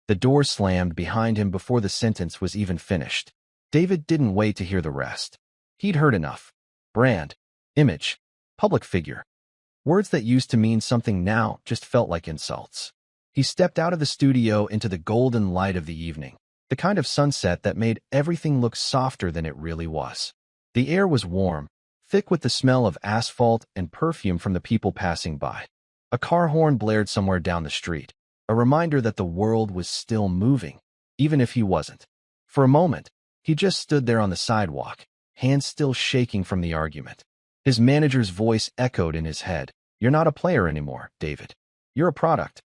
The door slammed behind him before the sentence was even finished. David didn't wait to hear the rest. He'd heard enough. Brand, image, public figure. Words that used to mean something now just felt like insults. He stepped out of the studio into the golden light of the evening, the kind of sunset that made everything look softer than it really was. The air was warm, thick with the smell of asphalt and perfume from the people passing by. A car horn blared somewhere down the street, a reminder that the world was still moving, even if he wasn't. For a moment, he just stood there on the sidewalk, hands still shaking from the argument. His manager's voice echoed in his head. "You're not a player anymore, David. You're a product."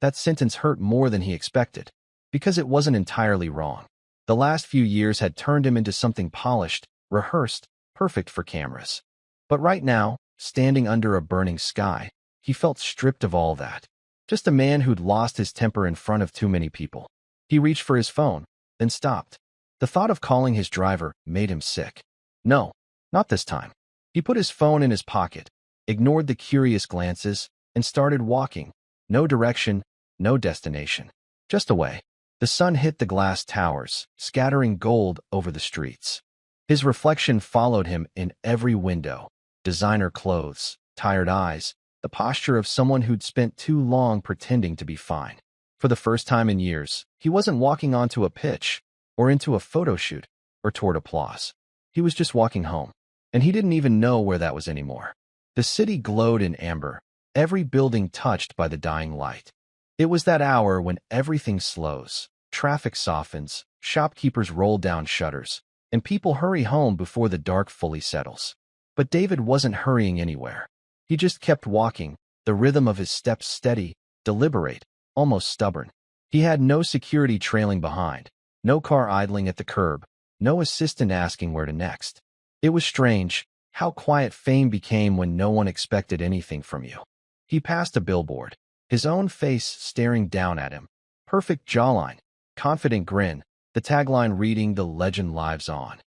That sentence hurt more than he expected, because it wasn't entirely wrong. The last few years had turned him into something polished, rehearsed, perfect for cameras. But right now, standing under a burning sky, he felt stripped of all that. Just a man who'd lost his temper in front of too many people. He reached for his phone, then stopped. The thought of calling his driver made him sick. No, not this time. He put his phone in his pocket, ignored the curious glances, and started walking. No direction, no destination. Just away. The sun hit the glass towers, scattering gold over the streets. His reflection followed him in every window. Designer clothes, tired eyes, the posture of someone who'd spent too long pretending to be fine. For the first time in years, he wasn't walking onto a pitch, or into a photo shoot, or toward applause. He was just walking home, and he didn't even know where that was anymore. The city glowed in amber, every building touched by the dying light. It was that hour when everything slows, traffic softens, shopkeepers roll down shutters, and people hurry home before the dark fully settles. But David wasn't hurrying anywhere. He just kept walking, the rhythm of his steps steady, deliberate, almost stubborn. He had no security trailing behind, no car idling at the curb, no assistant asking where to next. It was strange how quiet fame became when no one expected anything from you. He passed a billboard, his own face staring down at him. Perfect jawline, confident grin, the tagline reading "The legend lives on."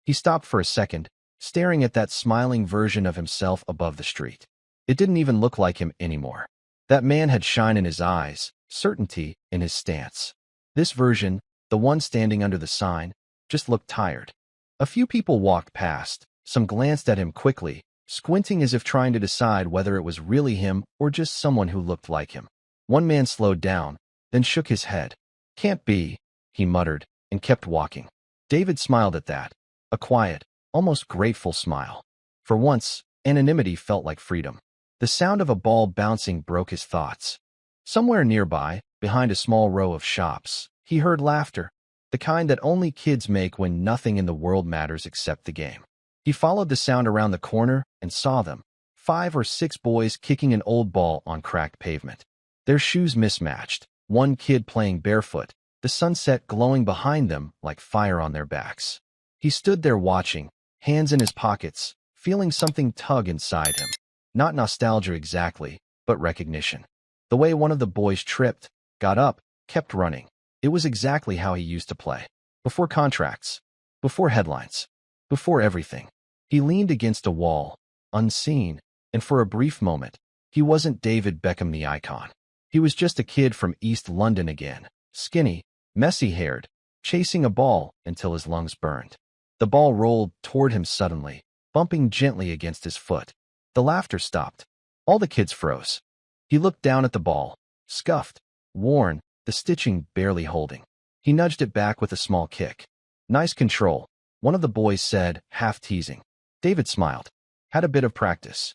He stopped for a second, staring at that smiling version of himself above the street. It didn't even look like him anymore. That man had shine in his eyes, certainty in his stance. This version, the one standing under the sign, just looked tired. A few people walked past, some glanced at him quickly, squinting as if trying to decide whether it was really him or just someone who looked like him. One man slowed down, then shook his head. "Can't be," he muttered, and kept walking. David smiled at that, a quiet, almost grateful smile. For once, anonymity felt like freedom. The sound of a ball bouncing broke his thoughts. Somewhere nearby, behind a small row of shops, he heard laughter, the kind that only kids make when nothing in the world matters except the game. He followed the sound around the corner and saw them, 5 or 6 boys kicking an old ball on cracked pavement. Their shoes mismatched, one kid playing barefoot, the sunset glowing behind them like fire on their backs. He stood there watching, hands in his pockets, feeling something tug inside him. Not nostalgia exactly, but recognition. The way one of the boys tripped, got up, kept running. It was exactly how he used to play. Before contracts. Before headlines. Before everything. He leaned against a wall, unseen, and for a brief moment, he wasn't David Beckham the icon. He was just a kid from East London again, skinny, messy-haired, chasing a ball until his lungs burned. The ball rolled toward him suddenly, bumping gently against his foot. The laughter stopped. All the kids froze. He looked down at the ball, scuffed, worn, the stitching barely holding. He nudged it back with a small kick. "Nice control," one of the boys said, half teasing. David smiled. "Had a bit of practice."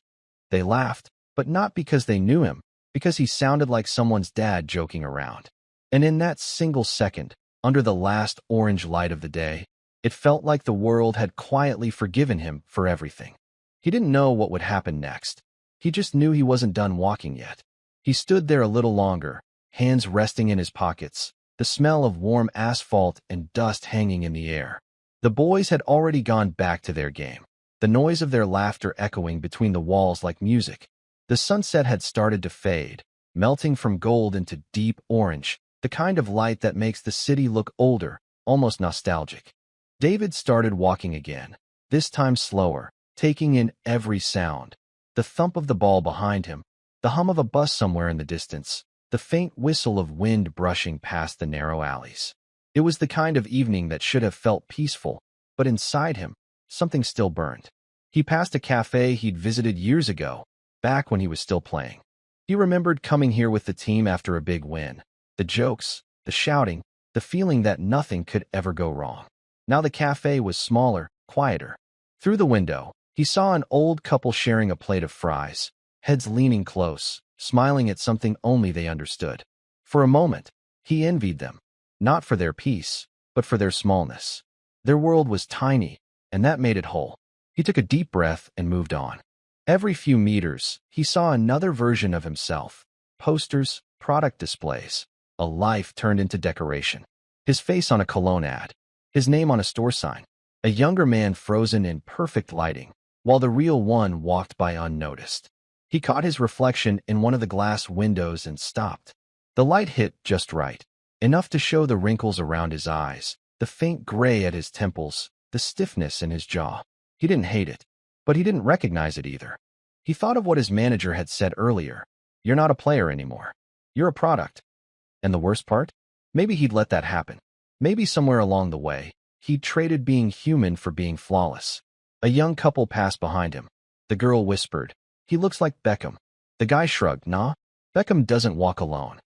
They laughed, but not because they knew him, because he sounded like someone's dad joking around. And in that single second, under the last orange light of the day, it felt like the world had quietly forgiven him for everything. He didn't know what would happen next. He just knew he wasn't done walking yet. He stood there a little longer, hands resting in his pockets, the smell of warm asphalt and dust hanging in the air. The boys had already gone back to their game, the noise of their laughter echoing between the walls like music. The sunset had started to fade, melting from gold into deep orange, the kind of light that makes the city look older, almost nostalgic. David started walking again, this time slower, taking in every sound. The thump of the ball behind him, the hum of a bus somewhere in the distance, the faint whistle of wind brushing past the narrow alleys. It was the kind of evening that should have felt peaceful, but inside him, something still burned. He passed a cafe he'd visited years ago, back when he was still playing. He remembered coming here with the team after a big win. The jokes, the shouting, the feeling that nothing could ever go wrong. Now the cafe was smaller, quieter. Through the window, he saw an old couple sharing a plate of fries, heads leaning close, smiling at something only they understood. For a moment, he envied them, not for their peace, but for their smallness. Their world was tiny, and that made it whole. He took a deep breath and moved on. Every few meters, he saw another version of himself. Posters, product displays, a life turned into decoration. His face on a cologne ad, his name on a store sign, a younger man frozen in perfect lighting, while the real one walked by unnoticed. He caught his reflection in one of the glass windows and stopped. The light hit just right, enough to show the wrinkles around his eyes, the faint gray at his temples, the stiffness in his jaw. He didn't hate it, but he didn't recognize it either. He thought of what his manager had said earlier. You're not a player anymore. You're a product. And the worst part? Maybe he'd let that happen. Maybe somewhere along the way, he'd traded being human for being flawless. A young couple passed behind him. The girl whispered, "He looks like Beckham." The guy shrugged, "Nah, Beckham doesn't walk alone."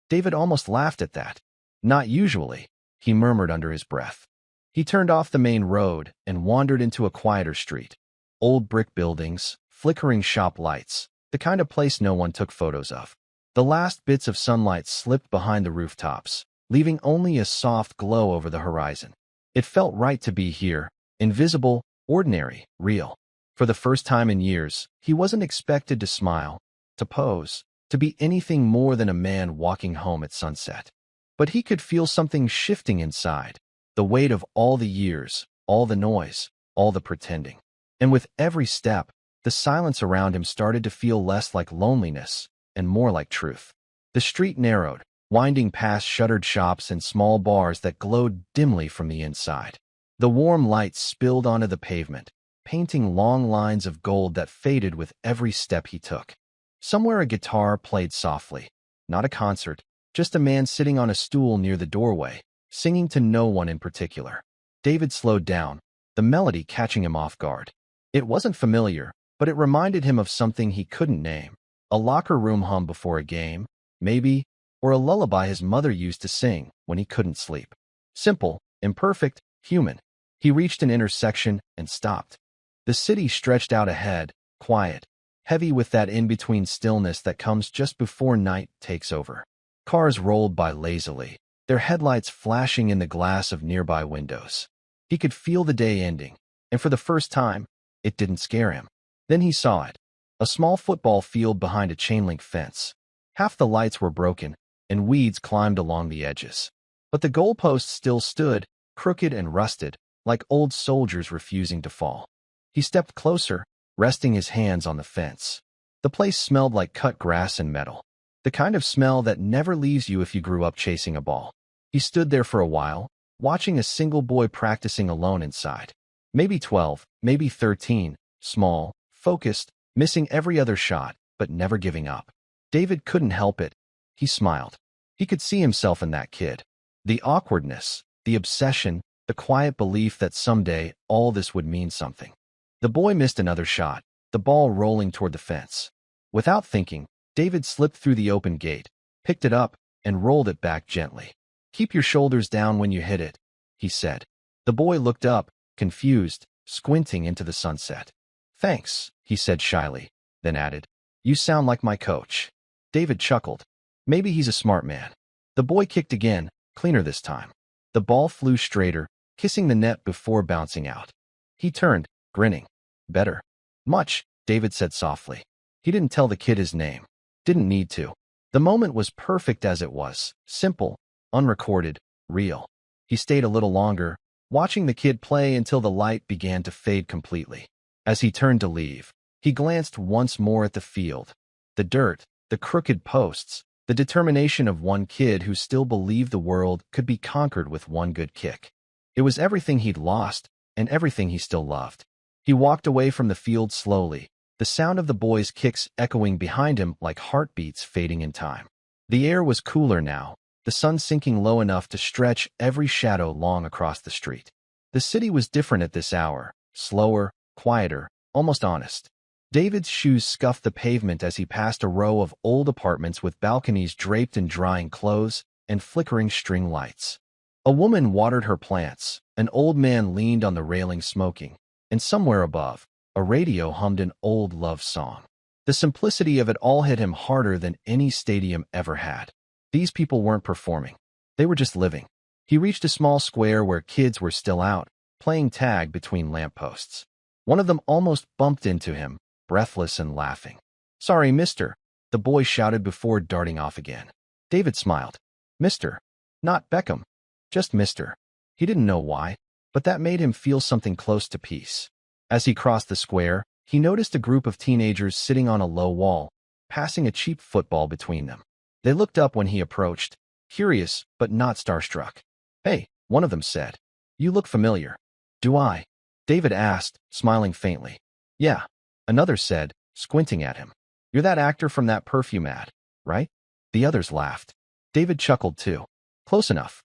David almost laughed at that. "Not usually," he murmured under his breath. He turned off the main road and wandered into a quieter street. Old brick buildings, flickering shop lights, the kind of place no one took photos of. The last bits of sunlight slipped behind the rooftops, leaving only a soft glow over the horizon. It felt right to be here, invisible, ordinary, real. For the first time in years, he wasn't expected to smile, to pose, to be anything more than a man walking home at sunset. But he could feel something shifting inside, the weight of all the years, all the noise, all the pretending. And with every step, the silence around him started to feel less like loneliness and more like truth. The street narrowed, winding past shuttered shops and small bars that glowed dimly from the inside. The warm light spilled onto the pavement, painting long lines of gold that faded with every step he took. Somewhere a guitar played softly. Not a concert, just a man sitting on a stool near the doorway, singing to no one in particular. David slowed down, the melody catching him off guard. It wasn't familiar, but it reminded him of something he couldn't name. A locker room hum before a game, maybe, or a lullaby his mother used to sing when he couldn't sleep. Simple, imperfect, human. He reached an intersection and stopped. The city stretched out ahead, quiet, heavy with that in-between stillness that comes just before night takes over. Cars rolled by lazily, their headlights flashing in the glass of nearby windows. He could feel the day ending, and for the first time, it didn't scare him. Then he saw it. A small football field behind a chain-link fence. Half the lights were broken, and weeds climbed along the edges. But the goalposts still stood, crooked and rusted, like old soldiers refusing to fall. He stepped closer, resting his hands on the fence. The place smelled like cut grass and metal, the kind of smell that never leaves you if you grew up chasing a ball. He stood there for a while, watching a single boy practicing alone inside. Maybe 12, maybe 13, small, focused, missing every other shot, but never giving up. David couldn't help it. He smiled. He could see himself in that kid. The awkwardness, the obsession, the quiet belief that someday all this would mean something. The boy missed another shot, the ball rolling toward the fence. Without thinking, David slipped through the open gate, picked it up, and rolled it back gently. "Keep your shoulders down when you hit it," he said. The boy looked up, confused, squinting into the sunset. "Thanks," he said shyly, then added, "You sound like my coach." David chuckled. Maybe he's a smart man. The boy kicked again, cleaner this time. The ball flew straighter, kissing the net before bouncing out. He turned, grinning. "Better." "Much," David said softly. He didn't tell the kid his name. Didn't need to. The moment was perfect as it was, simple, unrecorded, real. He stayed a little longer, watching the kid play until the light began to fade completely. As he turned to leave, he glanced once more at the field. The dirt, the crooked posts, the determination of one kid who still believed the world could be conquered with one good kick. It was everything he'd lost, and everything he still loved. He walked away from the field slowly, the sound of the boy's kicks echoing behind him like heartbeats fading in time. The air was cooler now, the sun sinking low enough to stretch every shadow long across the street. The city was different at this hour, slower, quieter, almost honest. David's shoes scuffed the pavement as he passed a row of old apartments with balconies draped in drying clothes and flickering string lights. A woman watered her plants, an old man leaned on the railing smoking, and somewhere above, a radio hummed an old love song. The simplicity of it all hit him harder than any stadium ever had. These people weren't performing. They were just living. He reached a small square where kids were still out, playing tag between lampposts. One of them almost bumped into him, breathless and laughing. "Sorry, mister," the boy shouted before darting off again. David smiled. "Mister. Not Beckham. Just mister." He didn't know why, but that made him feel something close to peace. As he crossed the square, he noticed a group of teenagers sitting on a low wall, passing a cheap football between them. They looked up when he approached, curious but not starstruck. "Hey," one of them said. "You look familiar." "Do I?" David asked, smiling faintly. "Yeah," another said, squinting at him. "You're that actor from that perfume ad, right?" The others laughed. David chuckled too. Close enough.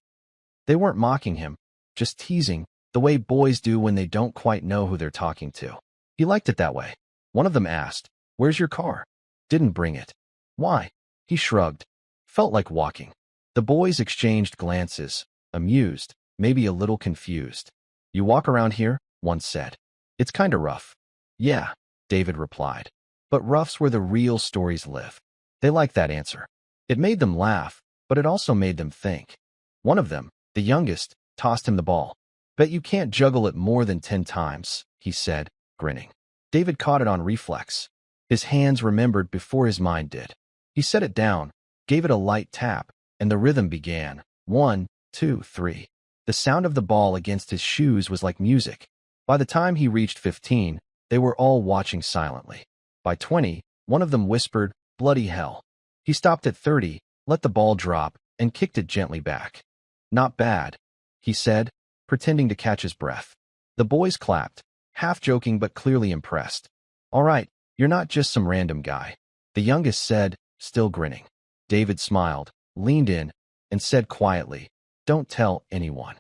They weren't mocking him, just teasing, the way boys do when they don't quite know who they're talking to. He liked it that way. One of them asked, "Where's your car?" "Didn't bring it." "Why?" He shrugged. Felt like walking. The boys exchanged glances, amused, maybe a little confused. "You walk around here?" one said. "It's kinda rough." "Yeah," David replied. But rough's where the real stories live. They liked that answer. It made them laugh, but it also made them think. One of them, the youngest, tossed him the ball. "Bet you can't juggle it more than 10 times, he said, grinning. David caught it on reflex. His hands remembered before his mind did. He set it down, gave it a light tap, and the rhythm began. 1, 2, 3. The sound of the ball against his shoes was like music. By the time he reached 15, they were all watching silently. By 20, one of them whispered, "Bloody hell." He stopped at 30, let the ball drop, and kicked it gently back. "Not bad," he said, pretending to catch his breath. The boys clapped, half joking but clearly impressed. "All right, you're not just some random guy," the youngest said, still grinning. David smiled, leaned in, and said quietly, "Don't tell anyone."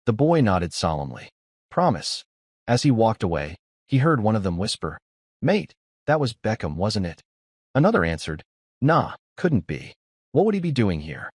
The boy nodded solemnly. "Promise." As he walked away, he heard one of them whisper, "Mate, that was Beckham, wasn't it?" Another answered, "Nah, couldn't be. What would he be doing here?"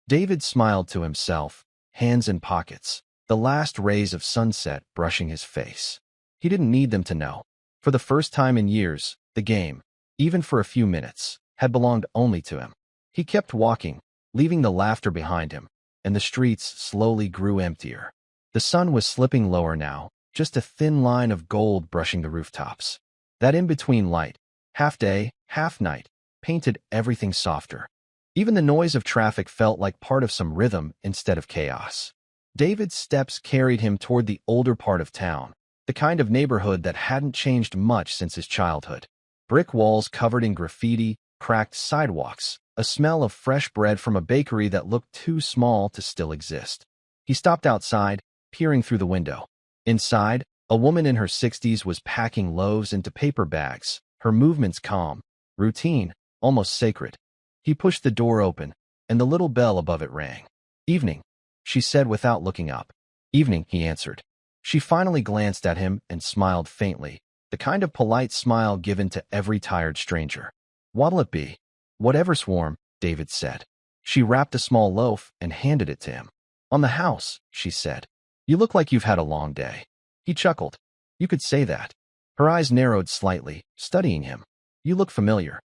David smiled to himself, hands in pockets, the last rays of sunset brushing his face. He didn't need them to know. For the first time in years, the game, even for a few minutes, had belonged only to him. He kept walking, leaving the laughter behind him, and the streets slowly grew emptier. The sun was slipping lower now, just a thin line of gold brushing the rooftops. That in-between light, half day, half night, painted everything softer. Even the noise of traffic felt like part of some rhythm instead of chaos. David's steps carried him toward the older part of town, the kind of neighborhood that hadn't changed much since his childhood. Brick walls covered in graffiti, cracked sidewalks, a smell of fresh bread from a bakery that looked too small to still exist. He stopped outside, peering through the window. Inside, a woman in her 60s was packing loaves into paper bags, her movements calm, routine, almost sacred. He pushed the door open, and the little bell above it rang. "Evening," she said without looking up. "Evening," he answered. She finally glanced at him and smiled faintly, the kind of polite smile given to every tired stranger. "What'll it be?" "Whatever's warm," David said. She wrapped a small loaf and handed it to him. "On the house," she said. "You look like you've had a long day." He chuckled. "You could say that." Her eyes narrowed slightly, studying him. "You look familiar."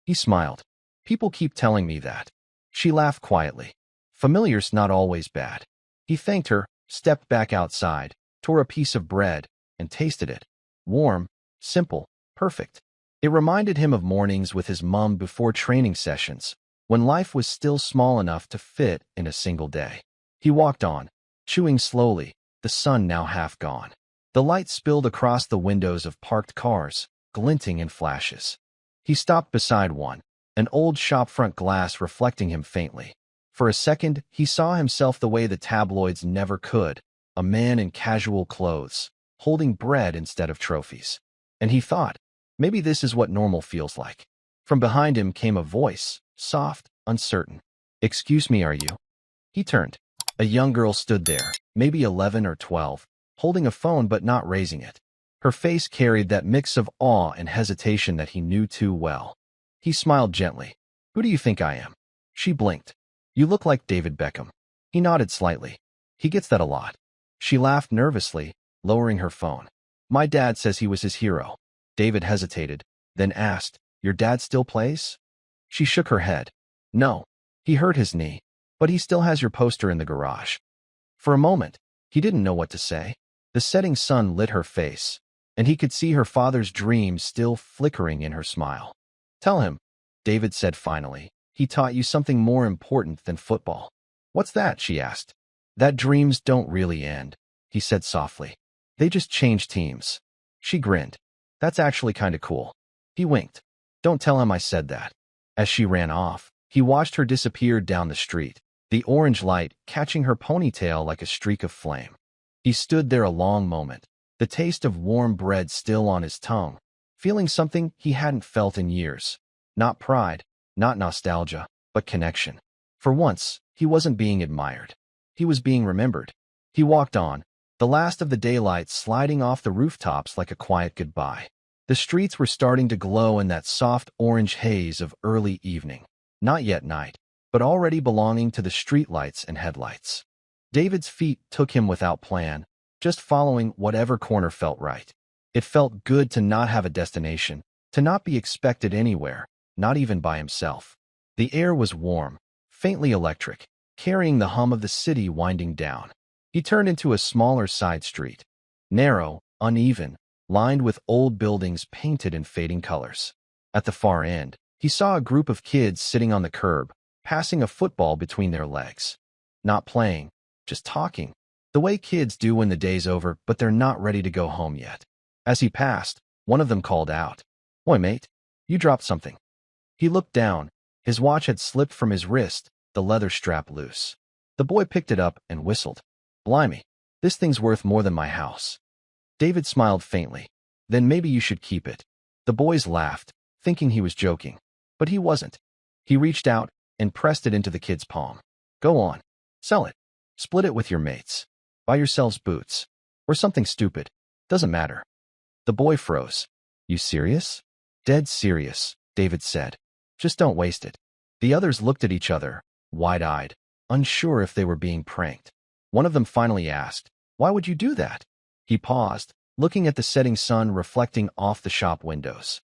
He smiled. "People keep telling me that." She laughed quietly. "Familiar's not always bad." He thanked her, stepped back outside, tore a piece of bread, and tasted it. Warm, simple, perfect. It reminded him of mornings with his mom before training sessions, when life was still small enough to fit in a single day. He walked on, chewing slowly, the sun now half gone. The light spilled across the windows of parked cars, glinting in flashes. He stopped beside one, an old shopfront glass reflecting him faintly. For a second, he saw himself the way the tabloids never could, a man in casual clothes, holding bread instead of trophies. And he thought, maybe this is what normal feels like. From behind him came a voice, soft, uncertain. "Excuse me, are you?" He turned. A young girl stood there, maybe 11 or 12, holding a phone but not raising it. Her face carried that mix of awe and hesitation that he knew too well. He smiled gently. "Who do you think I am?" She blinked. "You look like David Beckham." He nodded slightly. "He gets that a lot." She laughed nervously, lowering her phone. "My dad says he was his hero." David hesitated, then asked, "Your dad still plays?" She shook her head. "No. He hurt his knee, but he still has your poster in the garage." For a moment, he didn't know what to say. The setting sun lit her face, and he could see her father's dreams still flickering in her smile. "Tell him," David said finally, "he taught you something more important than football." "What's that?" she asked. "That dreams don't really end," he said softly. "They just change teams." She grinned. "That's actually kind of cool." He winked. "Don't tell him I said that." As she ran off, he watched her disappear down the street, the orange light catching her ponytail like a streak of flame. He stood there a long moment, the taste of warm bread still on his tongue, feeling something he hadn't felt in years. Not pride, not nostalgia, but connection. For once, he wasn't being admired. He was being remembered. He walked on, the last of the daylight sliding off the rooftops like a quiet goodbye. The streets were starting to glow in that soft orange haze of early evening. Not yet night, but already belonging to the streetlights and headlights. David's feet took him without plan, just following whatever corner felt right. It felt good to not have a destination, to not be expected anywhere, not even by himself. The air was warm, faintly electric, carrying the hum of the city winding down. He turned into a smaller side street. Narrow, uneven, lined with old buildings painted in fading colors. At the far end, he saw a group of kids sitting on the curb, passing a football between their legs. Not playing, just talking. The way kids do when the day's over but they're not ready to go home yet. As he passed, one of them called out, "Boy, mate, you dropped something." He looked down. His watch had slipped from his wrist, the leather strap loose. The boy picked it up and whistled. "Blimey, this thing's worth more than my house." David smiled faintly. "Then maybe you should keep it." The boys laughed, thinking he was joking. But he wasn't. He reached out and pressed it into the kid's palm. "Go on. Sell it. Split it with your mates. Buy yourselves boots. Or something stupid. Doesn't matter." The boy froze. "You serious?" "Dead serious," David said. "Just don't waste it." The others looked at each other, wide-eyed, unsure if they were being pranked. One of them finally asked, "Why would you do that?" He paused, looking at the setting sun reflecting off the shop windows.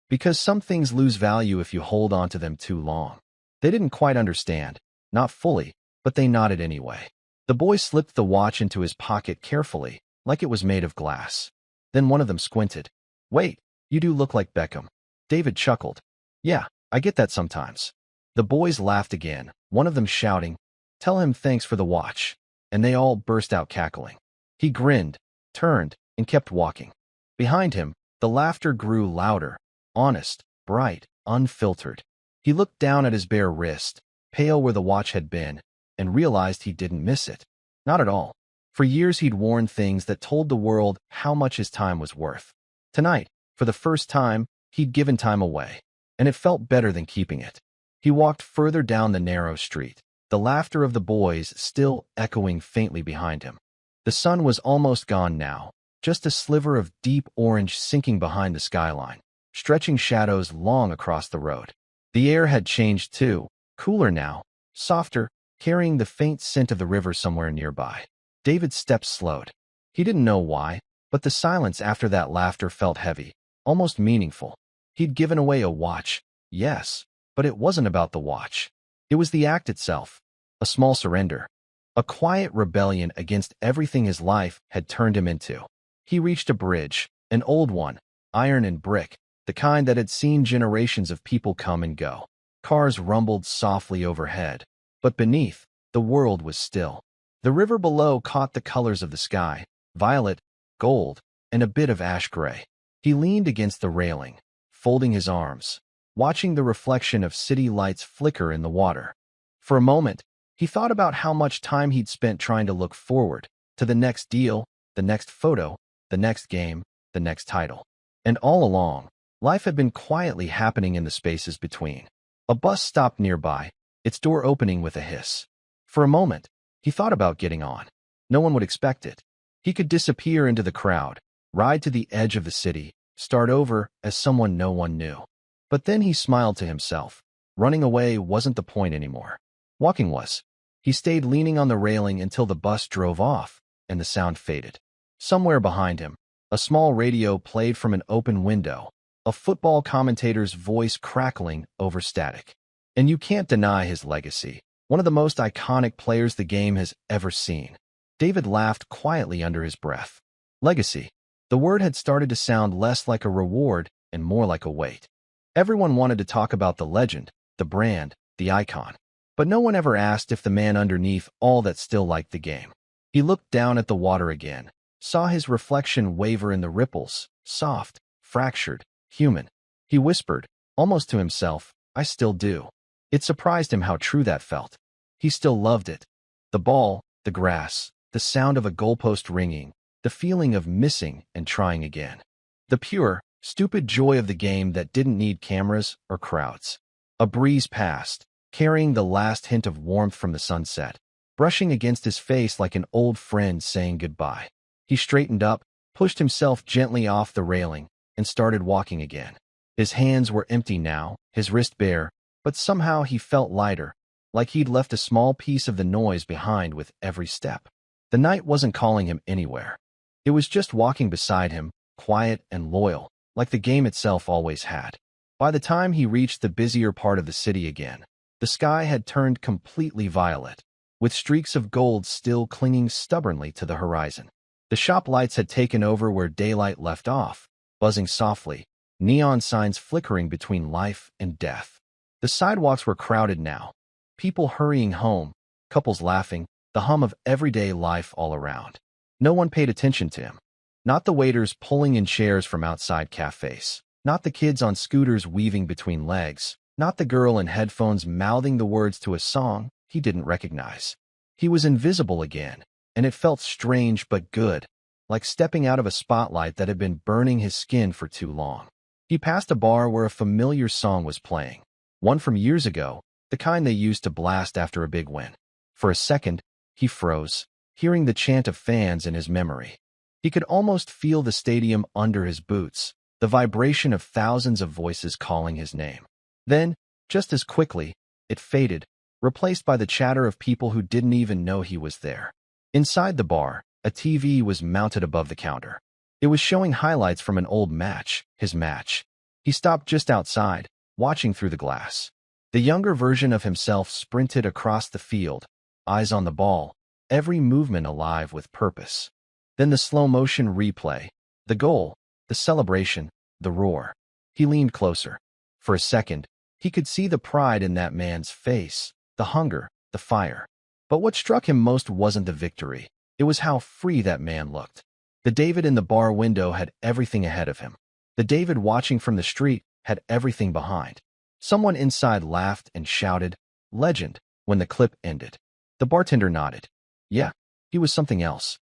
"Because some things lose value if you hold on to them too long." They didn't quite understand, not fully, but they nodded anyway. The boy slipped the watch into his pocket carefully, like it was made of glass. Then one of them squinted. "Wait, you do look like Beckham." David chuckled. "Yeah, I get that sometimes." The boys laughed again, one of them shouting, "Tell him thanks for the watch," and they all burst out cackling. He grinned, turned, and kept walking. Behind him, the laughter grew louder, honest, bright, unfiltered. He looked down at his bare wrist, pale where the watch had been, and realized he didn't miss it. Not at all. For years he'd worn things that told the world how much his time was worth. Tonight, for the first time, he'd given time away, and it felt better than keeping it. He walked further down the narrow street, the laughter of the boys still echoing faintly behind him. The sun was almost gone now, just a sliver of deep orange sinking behind the skyline, stretching shadows long across the road. The air had changed too, cooler now, softer, carrying the faint scent of the river somewhere nearby. David's steps slowed. He didn't know why, but the silence after that laughter felt heavy, almost meaningful. He'd given away a watch, yes, but it wasn't about the watch. It was the act itself, a small surrender, a quiet rebellion against everything his life had turned him into. He reached a bridge, an old one, iron and brick, the kind that had seen generations of people come and go. Cars rumbled softly overhead, but beneath, the world was still. The river below caught the colors of the sky, violet, gold, and a bit of ash gray. He leaned against the railing, folding his arms, watching the reflection of city lights flicker in the water. For a moment, he thought about how much time he'd spent trying to look forward to the next deal, the next photo, the next game, the next title. And all along, life had been quietly happening in the spaces between. A bus stopped nearby, its door opening with a hiss. For a moment, he thought about getting on. No one would expect it. He could disappear into the crowd, ride to the edge of the city, start over as someone no one knew. But then he smiled to himself. Running away wasn't the point anymore. Walking was. He stayed leaning on the railing until the bus drove off, and the sound faded. Somewhere behind him, a small radio played from an open window, a football commentator's voice crackling over static. And you can't deny his legacy, one of the most iconic players the game has ever seen. David laughed quietly under his breath. Legacy. The word had started to sound less like a reward and more like a weight. Everyone wanted to talk about the legend, the brand, the icon. But no one ever asked if the man underneath all that still liked the game. He looked down at the water again, saw his reflection waver in the ripples, soft, fractured, human. He whispered, almost to himself, I still do. It surprised him how true that felt. He still loved it. The ball, the grass, the sound of a goalpost ringing, the feeling of missing and trying again. The pure, stupid joy of the game that didn't need cameras or crowds. A breeze passed, carrying the last hint of warmth from the sunset, brushing against his face like an old friend saying goodbye. He straightened up, pushed himself gently off the railing, and started walking again. His hands were empty now, his wrist bare, but somehow he felt lighter, like he'd left a small piece of the noise behind with every step. The night wasn't calling him anywhere. It was just walking beside him, quiet and loyal, like the game itself always had. By the time he reached the busier part of the city again, the sky had turned completely violet, with streaks of gold still clinging stubbornly to the horizon. The shop lights had taken over where daylight left off, buzzing softly, neon signs flickering between life and death. The sidewalks were crowded now, people hurrying home, couples laughing, the hum of everyday life all around. No one paid attention to him. Not the waiters pulling in chairs from outside cafes. Not the kids on scooters weaving between legs. Not the girl in headphones mouthing the words to a song he didn't recognize. He was invisible again, and it felt strange but good, like stepping out of a spotlight that had been burning his skin for too long. He passed a bar where a familiar song was playing, one from years ago, the kind they used to blast after a big win. For a second, he froze, hearing the chant of fans in his memory. He could almost feel the stadium under his boots, the vibration of thousands of voices calling his name. Then, just as quickly, it faded, replaced by the chatter of people who didn't even know he was there. Inside the bar, a TV was mounted above the counter. It was showing highlights from an old match, his match. He stopped just outside, watching through the glass. The younger version of himself sprinted across the field, eyes on the ball, every movement alive with purpose. Then the slow-motion replay, the goal, the celebration, the roar. He leaned closer. For a second, he could see the pride in that man's face, the hunger, the fire. But what struck him most wasn't the victory. It was how free that man looked. The David in the bar window had everything ahead of him. The David watching from the street had everything behind. Someone inside laughed and shouted, "Legend," when the clip ended. The bartender nodded. Yeah, he was something else.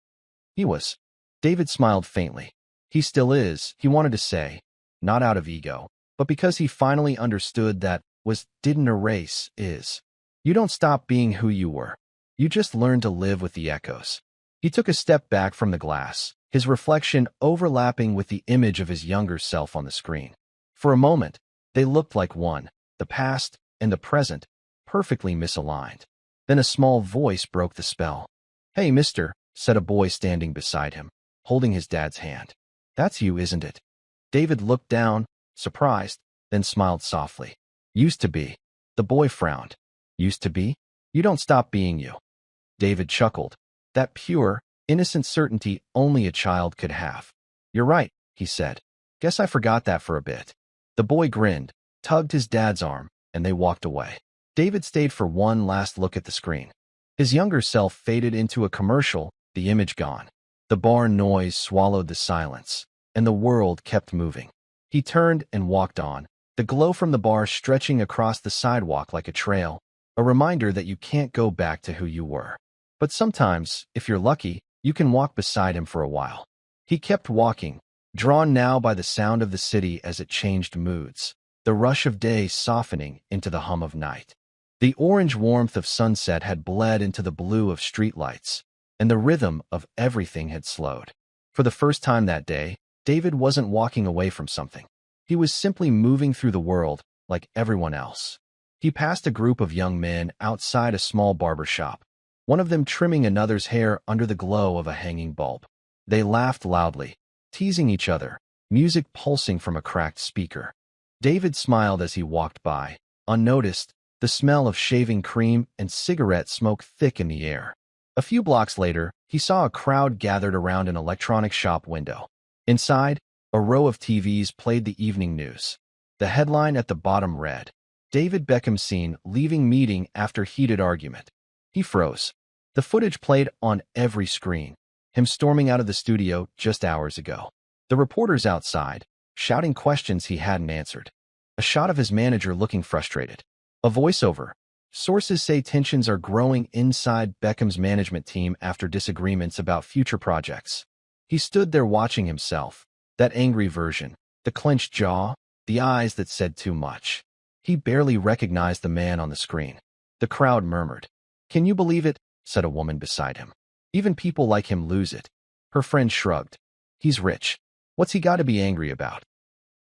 He was. David smiled faintly. He still is, he wanted to say, not out of ego, but because he finally understood that didn't erase is. You don't stop being who you were. You just learn to live with the echoes. He took a step back from the glass, his reflection overlapping with the image of his younger self on the screen. For a moment, they looked like one, the past and the present, perfectly misaligned. Then a small voice broke the spell. "Hey, mister," said a boy standing beside him, holding his dad's hand. "That's you, isn't it?" David looked down, surprised, then smiled softly. "Used to be." The boy frowned. "Used to be? You don't stop being you." David chuckled. That pure, innocent certainty only a child could have. "You're right," he said. "Guess I forgot that for a bit." The boy grinned, tugged his dad's arm, and they walked away. David stayed for one last look at the screen. His younger self faded into a commercial, the image gone. The bar noise swallowed the silence, and the world kept moving. He turned and walked on, the glow from the bar stretching across the sidewalk like a trail, a reminder that you can't go back to who you were. But sometimes, if you're lucky, you can walk beside him for a while. He kept walking, drawn now by the sound of the city as it changed moods, the rush of day softening into the hum of night. The orange warmth of sunset had bled into the blue of streetlights, and the rhythm of everything had slowed. For the first time that day, David wasn't walking away from something. He was simply moving through the world like everyone else. He passed a group of young men outside a small barber shop, one of them trimming another's hair under the glow of a hanging bulb. They laughed loudly, teasing each other, music pulsing from a cracked speaker. David smiled as he walked by, unnoticed, the smell of shaving cream and cigarette smoke thick in the air. A few blocks later, he saw a crowd gathered around an electronics shop window. Inside, a row of TVs played the evening news. The headline at the bottom read, "David Beckham seen leaving meeting after heated argument." He froze. The footage played on every screen, him storming out of the studio just hours ago. The reporters outside, shouting questions he hadn't answered. A shot of his manager looking frustrated. A voiceover. Sources say tensions are growing inside Beckham's management team after disagreements about future projects. He stood there watching himself, that angry version, the clenched jaw, the eyes that said too much. He barely recognized the man on the screen. The crowd murmured. "Can you believe it?" said a woman beside him. "Even people like him lose it." Her friend shrugged. "He's rich. What's he got to be angry about?"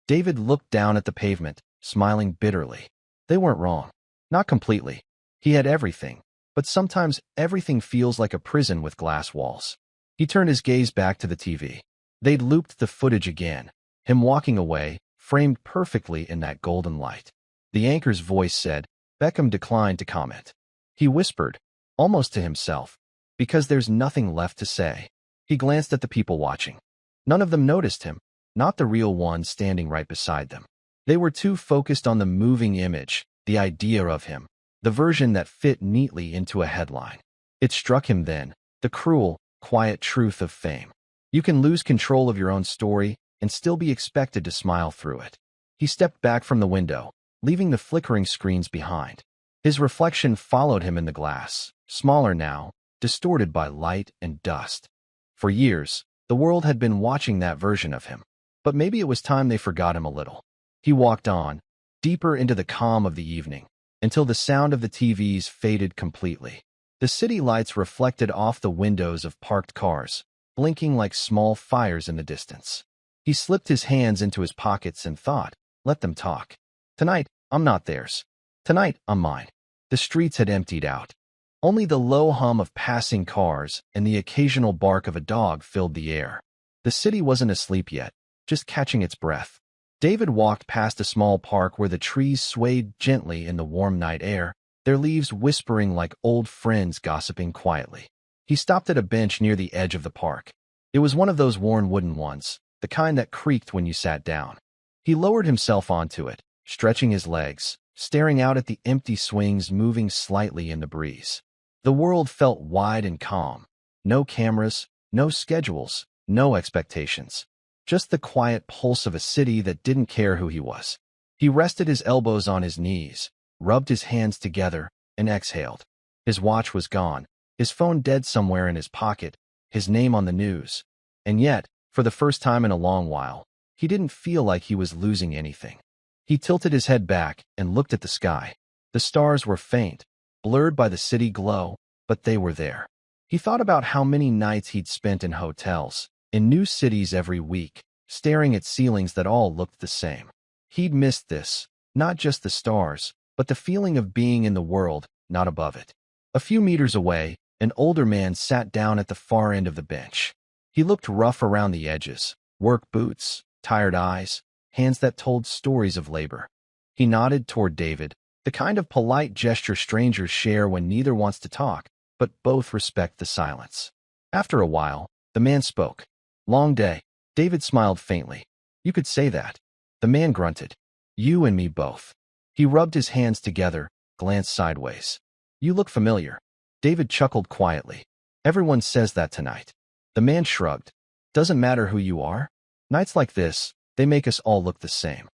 David looked down at the pavement, smiling bitterly. They weren't wrong. Not completely. He had everything, but sometimes everything feels like a prison with glass walls. He turned his gaze back to the TV. They'd looped the footage again, him walking away, framed perfectly in that golden light. The anchor's voice said, Beckham declined to comment. He whispered, almost to himself, because there's nothing left to say. He glanced at the people watching. None of them noticed him, not the real one standing right beside them. They were too focused on the moving image, the idea of him, the version that fit neatly into a headline. It struck him then, the cruel, quiet truth of fame. You can lose control of your own story and still be expected to smile through it. He stepped back from the window, leaving the flickering screens behind. His reflection followed him in the glass, smaller now, distorted by light and dust. For years, the world had been watching that version of him, but maybe it was time they forgot him a little. He walked on, deeper into the calm of the evening, until the sound of the TVs faded completely. The city lights reflected off the windows of parked cars, blinking like small fires in the distance. He slipped his hands into his pockets and thought, let them talk. Tonight, I'm not theirs. Tonight, I'm mine. The streets had emptied out. Only the low hum of passing cars and the occasional bark of a dog filled the air. The city wasn't asleep yet, just catching its breath. David walked past a small park where the trees swayed gently in the warm night air, their leaves whispering like old friends gossiping quietly. He stopped at a bench near the edge of the park. It was one of those worn wooden ones, the kind that creaked when you sat down. He lowered himself onto it, stretching his legs, staring out at the empty swings moving slightly in the breeze. The world felt wide and calm. No cameras, no schedules, no expectations. Just the quiet pulse of a city that didn't care who he was. He rested his elbows on his knees, rubbed his hands together, and exhaled. His watch was gone, his phone dead somewhere in his pocket, his name on the news. And yet, for the first time in a long while, he didn't feel like he was losing anything. He tilted his head back and looked at the sky. The stars were faint, blurred by the city glow, but they were there. He thought about how many nights he'd spent in hotels, in new cities every week, staring at ceilings that all looked the same. He'd missed this, not just the stars, but the feeling of being in the world, not above it. A few meters away, an older man sat down at the far end of the bench. He looked rough around the edges, work boots, tired eyes, hands that told stories of labor. He nodded toward David, the kind of polite gesture strangers share when neither wants to talk, but both respect the silence. After a while, the man spoke. Long day. David smiled faintly. You could say that. The man grunted. You and me both. He rubbed his hands together, glanced sideways. You look familiar. David chuckled quietly. Everyone says that tonight. The man shrugged. Doesn't matter who you are. Nights like this, they make us all look the same.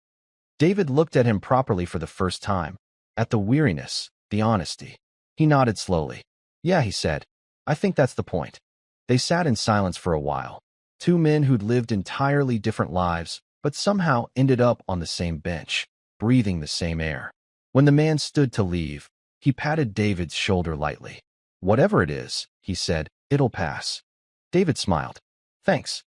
David looked at him properly for the first time, at the weariness, the honesty. He nodded slowly. Yeah, he said. I think that's the point. They sat in silence for a while. Two men who'd lived entirely different lives, but somehow ended up on the same bench, breathing the same air. When the man stood to leave, He patted David's shoulder lightly. "Whatever it is," he said, "it'll pass." David smiled. "Thanks."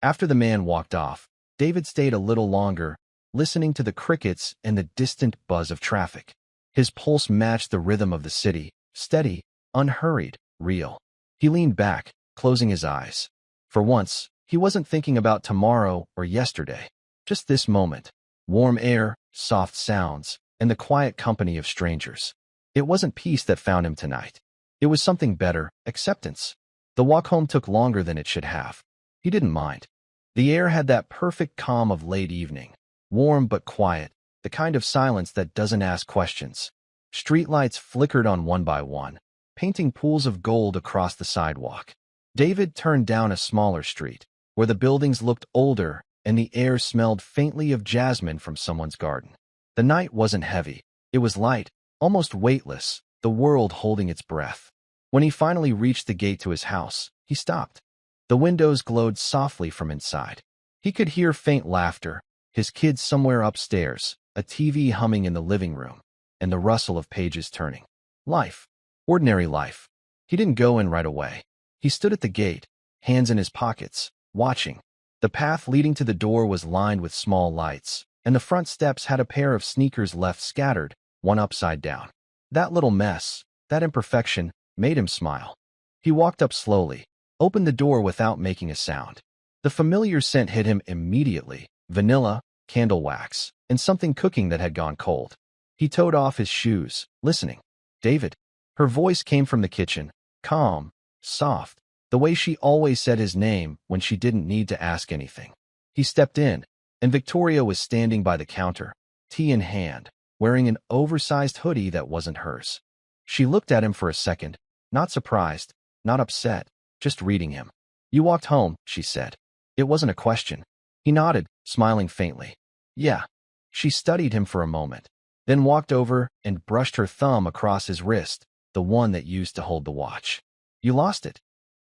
After the man walked off, David stayed a little longer, listening to the crickets and the distant buzz of traffic. His pulse matched the rhythm of the city, steady, unhurried, real. He leaned back, closing his eyes. For once, he wasn't thinking about tomorrow or yesterday. Just this moment. Warm air, soft sounds, and the quiet company of strangers. It wasn't peace that found him tonight. It was something better, acceptance. The walk home took longer than it should have. He didn't mind. The air had that perfect calm of late evening. Warm but quiet, the kind of silence that doesn't ask questions. Streetlights flickered on one by one, painting pools of gold across the sidewalk. David turned down a smaller street, where the buildings looked older and the air smelled faintly of jasmine from someone's garden. The night wasn't heavy. It was light, almost weightless, the world holding its breath. When he finally reached the gate to his house, he stopped. The windows glowed softly from inside. He could hear faint laughter, his kids somewhere upstairs, a TV humming in the living room, and the rustle of pages turning. Life. Ordinary life. He didn't go in right away. He stood at the gate, hands in his pockets, watching. The path leading to the door was lined with small lights, and the front steps had a pair of sneakers left scattered, one upside down. That little mess, that imperfection, made him smile. He walked up slowly, opened the door without making a sound. The familiar scent hit him immediately, vanilla, candle wax, and something cooking that had gone cold. He toed off his shoes, listening. "David." Her voice came from the kitchen, calm, soft, the way she always said his name when she didn't need to ask anything. He stepped in, and Victoria was standing by the counter, tea in hand, wearing an oversized hoodie that wasn't hers. She looked at him for a second, not surprised, not upset, just reading him. "You walked home," she said. It wasn't a question. He nodded, smiling faintly. "Yeah." She studied him for a moment, then walked over and brushed her thumb across his wrist, the one that used to hold the watch. "You lost it."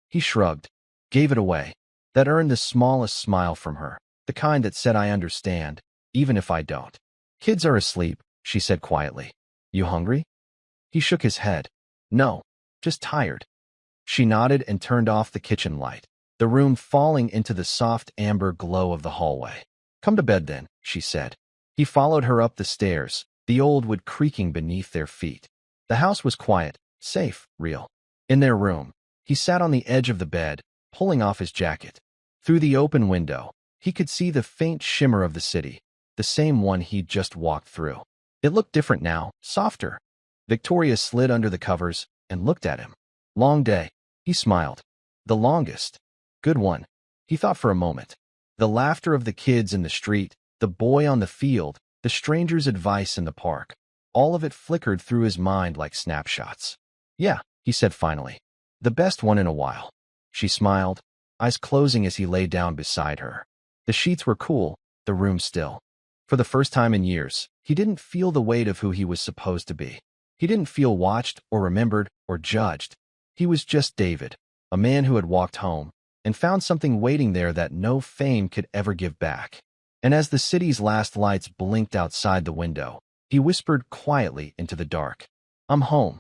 He shrugged, gave it away. That earned the smallest smile from her, the kind that said, "I understand, even if I don't." "Kids are asleep," she said quietly. "You hungry?" He shook his head. "No, just tired." She nodded and turned off the kitchen light, the room falling into the soft amber glow of the hallway. "Come to bed then," she said. He followed her up the stairs, the old wood creaking beneath their feet. The house was quiet, safe, real. In their room, he sat on the edge of the bed, pulling off his jacket. Through the open window, he could see the faint shimmer of the city, the same one he'd just walked through. It looked different now, softer. Victoria slid under the covers and looked at him. "Long day." He smiled. "The longest." "Good one." He thought for a moment. The laughter of the kids in the street, the boy on the field, the stranger's advice in the park. All of it flickered through his mind like snapshots. "Yeah," he said finally. "The best one in a while." She smiled, eyes closing as he lay down beside her. The sheets were cool, the room still. For the first time in years, he didn't feel the weight of who he was supposed to be. He didn't feel watched or remembered or judged. He was just David, a man who had walked home and found something waiting there that no fame could ever give back. And as the city's last lights blinked outside the window, he whispered quietly into the dark, "I'm home."